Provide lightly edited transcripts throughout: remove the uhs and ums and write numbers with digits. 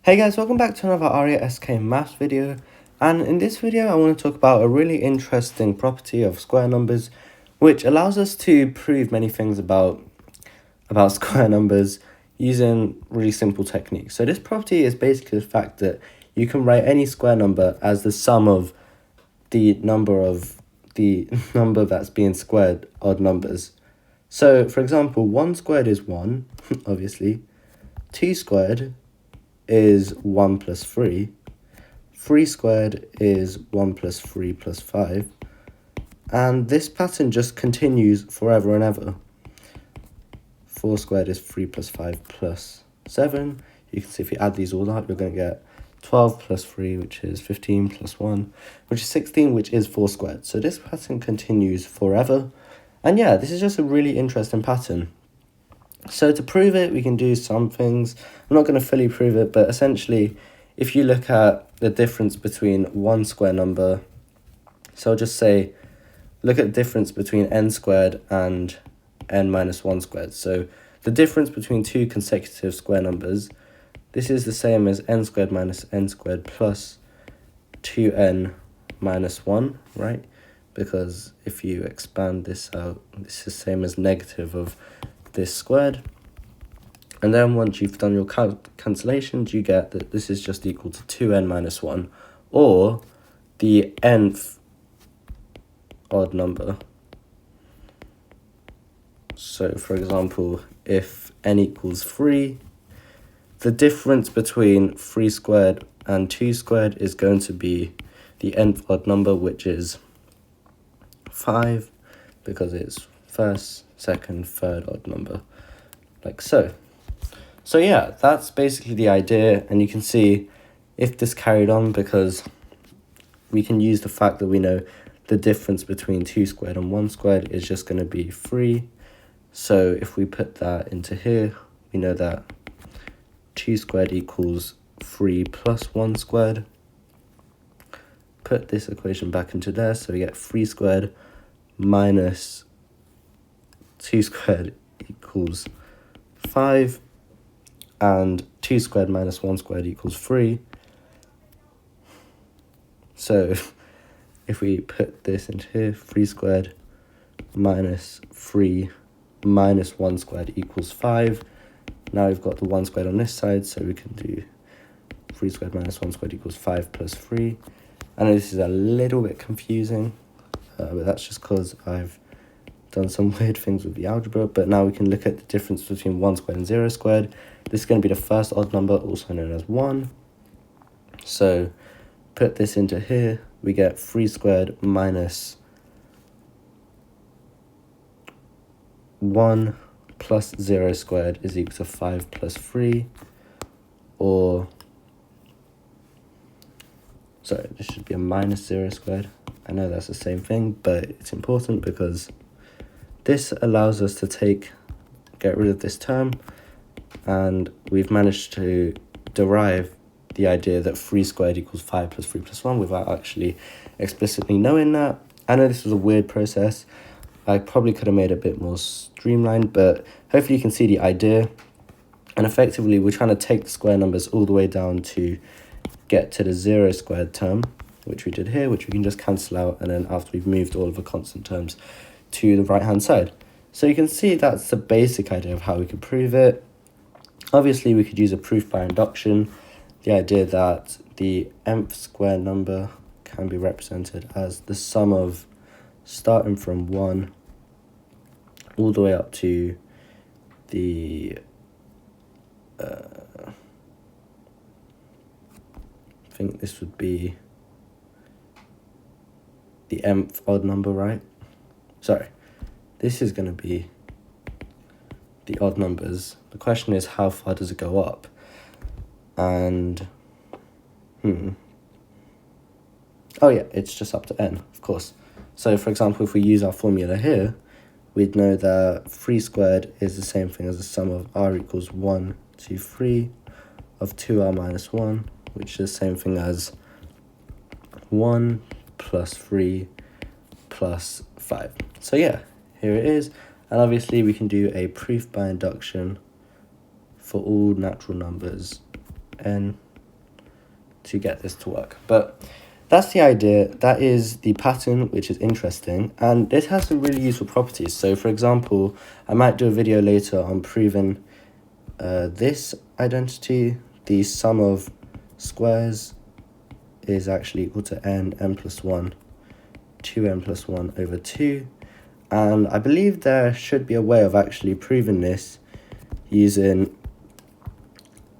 Hey guys, welcome back to another ARIA-SK maths video, and in this video I want to talk about a really interesting property of square numbers which allows us to prove many things about square numbers using really simple techniques. So this property is basically the fact that you can write any square number as the sum of the number that's being squared, odd numbers. So for example, 1 squared is 1, obviously, 2 squared is 1 plus 3, 3 squared is 1 plus 3 plus 5, and this pattern just continues forever and ever. 4 squared is 3 plus 5 plus 7. You can see if you add these all up, you're going to get 12 plus 3, which is 15, plus 1, which is 16, which is 4 squared. So this pattern continues forever. And yeah, this is just a really interesting pattern. So to prove it, we can do some things. I'm not going to fully prove it, but essentially, if you look at the difference between one square number, so I'll just say, look at the difference between n squared and n minus 1 squared. So the difference between two consecutive square numbers, this is the same as n squared minus n squared plus 2n minus 1, right? Because if you expand this out, this is the same as negative of this squared. And then once you've done your cancellations, you get that this is just equal to 2n minus 1, or the nth odd number. So for example, if n equals 3, the difference between 3 squared and 2 squared is going to be the nth odd number, which is 5, because it's first, second, third odd number, like so. So yeah, that's basically the idea, and you can see if this carried on, because we can use the fact that we know the difference between 2 squared and 1 squared is just going to be 3. So if we put that into here, we know that 2 squared equals 3 plus 1 squared. Put this equation back into there, so we get 3 squared minus 2 squared equals 5, and 2 squared minus 1 squared equals 3. So if we put this into here, 3 squared minus 3 minus 1 squared equals 5. Now we've got the 1 squared on this side, so we can do 3 squared minus 1 squared equals 5 plus 3. I know this is a little bit confusing, but that's just because I've done some weird things with the algebra. But now we can look at the difference between 1 squared and 0 squared. This is going to be the first odd number, also known as 1. So put this into here, we get 3 squared minus 1 plus 0 squared is equal to 5 plus 3, or, sorry, this should be a minus 0 squared. I know that's the same thing, but it's important because this allows us to get rid of this term, and we've managed to derive the idea that 3 squared equals 5 plus 3 plus 1 without actually explicitly knowing that. I know this was a weird process. I probably could have made it a bit more streamlined, but hopefully you can see the idea. And effectively, we're trying to take the square numbers all the way down to get to the 0 squared term, which we did here, which we can just cancel out, and then after we've moved all of the constant terms to the right-hand side. So you can see that's the basic idea of how we could prove it. Obviously, we could use a proof by induction, the idea that the nth square number can be represented as the sum of starting from 1 all the way up to the I think this would be the nth odd number, right? Sorry, this is going to be the odd numbers. The question is, how far does it go up? And oh yeah, it's just up to n, of course. So for example, if we use our formula here, we'd know that 3 squared is the same thing as the sum of r equals 1 to 3 of 2r minus 1, which is the same thing as 1 plus 3 plus 5. So yeah, here it is. And obviously we can do a proof by induction for all natural numbers n to get this to work. But that's the idea. That is the pattern, which is interesting, and it has some really useful properties. So for example, I might do a video later on proving this identity. The sum of squares is actually equal to n plus 1, 2n plus 1 over 2. And I believe there should be a way of actually proving this using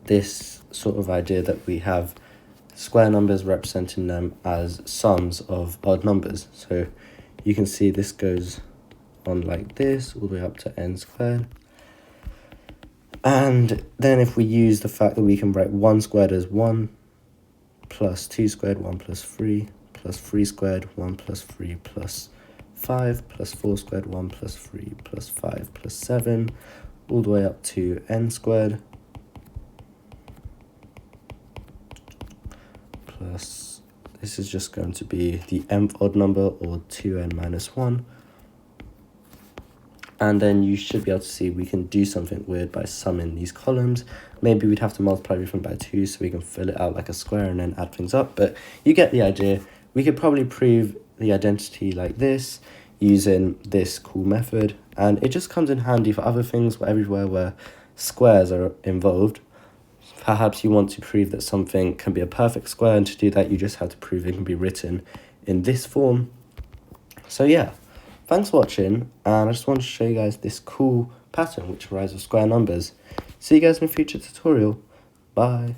this sort of idea that we have square numbers representing them as sums of odd numbers. So you can see this goes on like this, all the way up to n squared. And then if we use the fact that we can write 1 squared as 1, plus 2 squared, 1 plus 3, plus 3 squared, 1 plus 3 plus 5, plus 4 squared, 1 plus 3 plus 5 plus 7, all the way up to n squared, plus, this is just going to be the nth odd number, or 2n minus 1. And then you should be able to see we can do something weird by summing these columns. Maybe we'd have to multiply everything by 2 so we can fill it out like a square and then add things up. But you get the idea. We could probably prove the identity like this using this cool method. And it just comes in handy for other things, everywhere where squares are involved. Perhaps you want to prove that something can be a perfect square, and to do that you just have to prove it can be written in this form. So yeah. Thanks for watching, and I just wanted to show you guys this cool pattern which arises with square numbers. See you guys in a future tutorial. Bye.